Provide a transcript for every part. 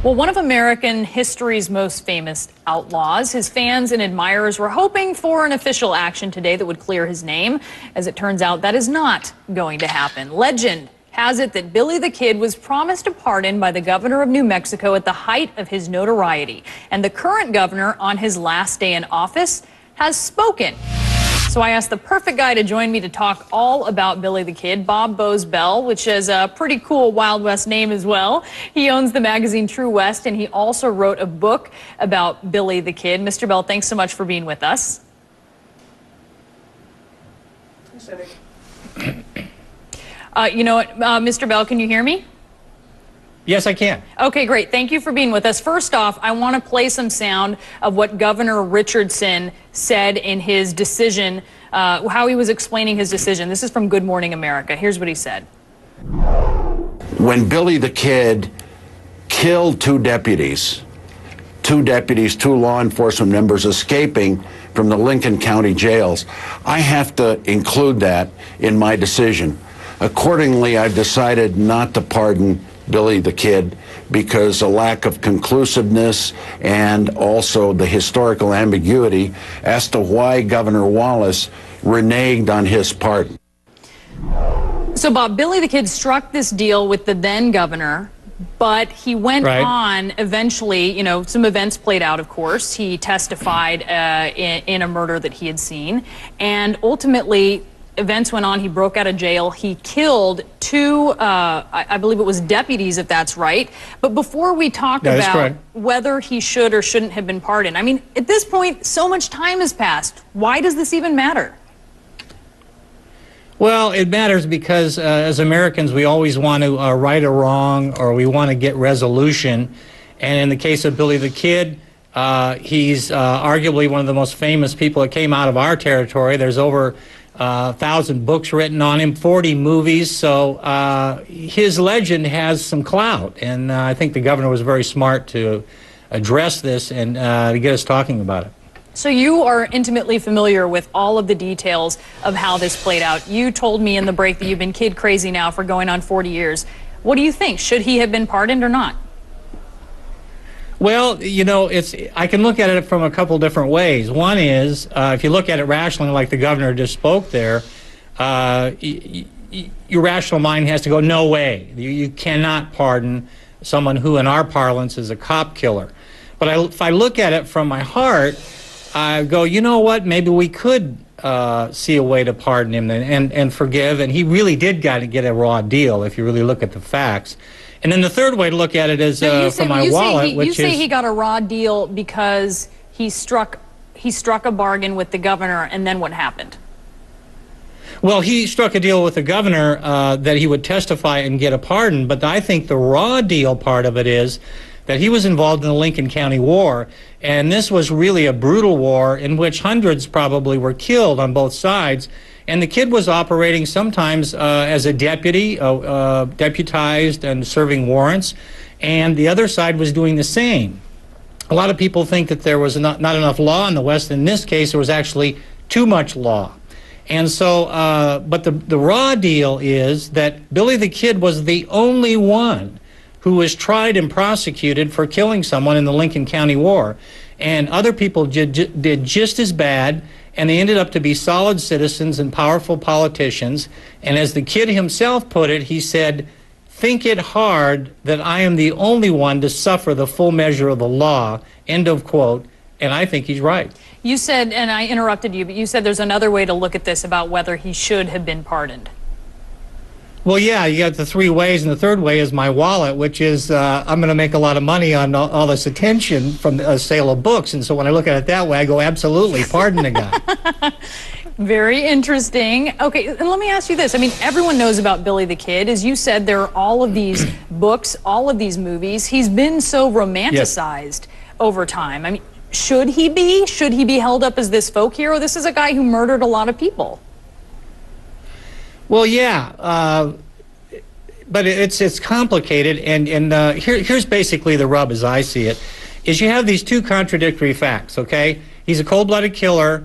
Well, one of American history's most famous outlaws, his fans and admirers were hoping for an official action today that would clear his name. As it turns out, that is not going to happen. Legend has it that Billy the Kid was promised a pardon by the governor of New Mexico at the height of his notoriety. And the current governor, on his last day in office, has spoken. So I asked the perfect guy to join me to talk all about Billy the Kid, Boze Bell, which is a pretty cool Wild West name as well. He owns the magazine True West, and he also wrote a book about Billy the Kid. Mr. Bell, thanks so much for being with us. You know what, Mr. Bell, can you hear me? Yes, I can. Okay, great. Thank you for being with us. First off, I want to play some sound of what Governor Richardson said in his decision, how he was explaining his decision. This is from Good Morning America. Here's what he said. When Billy the Kid killed two deputies, two law enforcement members escaping from the Lincoln County jails, I have to include that in my decision. Accordingly, I've decided not to pardon Billy the Kid because a lack of conclusiveness and also the historical ambiguity as to why Governor Wallace reneged on his pardon. So, Bob, Billy the Kid struck this deal with the then governor, but he went on eventually, you know, some events played out, of course. He testified in a murder that he had seen, and ultimately events went on. He broke out of jail. He killed two, I believe it was deputies, if that's right. But before we talk about whether he should or shouldn't have been pardoned, I mean, at this point, so much time has passed. Why does this even matter? Well, it matters because as Americans, we always want to right a wrong, or we want to get resolution. And in the case of Billy the Kid, he's arguably one of the most famous people that came out of our territory. There's over 1,000 books written on him, 40 movies, so his legend has some clout, and I think the governor was very smart to address this and to get us talking about it. So you are intimately familiar with all of the details of how this played out. You told me in the break that you've been kid crazy now for going on 40 years. What do you think? Should he have been pardoned or not? Well, you know, I can look at it from a couple different ways. One is, if you look at it rationally, like the governor just spoke there, your rational mind has to go, no way. You cannot pardon someone who, in our parlance, is a cop killer. But if I look at it from my heart, I go, you know what, maybe we could see a way to pardon him and forgive. And he really did get a raw deal, if you really look at the facts. And then the third way to look at it is from my wallet, which is... You say he got a raw deal because he struck a bargain with the governor, and then what happened? Well, he struck a deal with the governor that he would testify and get a pardon, but I think the raw deal part of it is that he was involved in the Lincoln County War, and this was really a brutal war in which hundreds probably were killed on both sides. And the kid was operating sometimes as a deputy, deputized and serving warrants, and the other side was doing the same. A lot of people think that there was not enough law in the West. In this case, there was actually too much law. And so, but the raw deal is that Billy the Kid was the only one who was tried and prosecuted for killing someone in the Lincoln County War. And other people did just as bad, and they ended up to be solid citizens and powerful politicians. And as the kid himself put it, he said, "Think it hard that I am the only one to suffer the full measure of the law," end of quote. And I think he's right. You said, and I interrupted you, but you said there's another way to look at this about whether he should have been pardoned. Well, yeah, you got the three ways, and the third way is my wallet, which is I'm going to make a lot of money on all this attention from the sale of books. And so when I look at it that way, I go, absolutely, pardon the guy. Very interesting. Okay, and let me ask you this. I mean, everyone knows about Billy the Kid. As you said, there are all of these books, all of these movies. He's been so romanticized over time. I mean, should he be? Should he be held up as this folk hero? This is a guy who murdered a lot of people. Well, yeah, but it's complicated, and here's basically the rub as I see it, is you have these two contradictory facts, okay? He's a cold-blooded killer.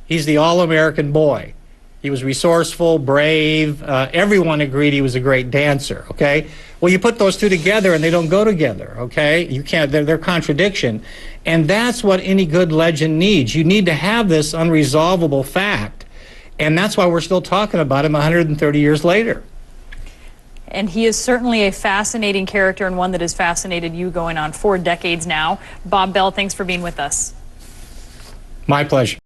He's the all-American boy. He was resourceful, brave. Everyone agreed he was a great dancer, okay? Well, you put those two together and they don't go together, okay? You can't, they're contradiction. And that's what any good legend needs. You need to have this unresolvable fact. And that's why we're still talking about him 130 years later. And he is certainly a fascinating character and one that has fascinated you going on 4 decades now. Bob Bell, thanks for being with us. My pleasure.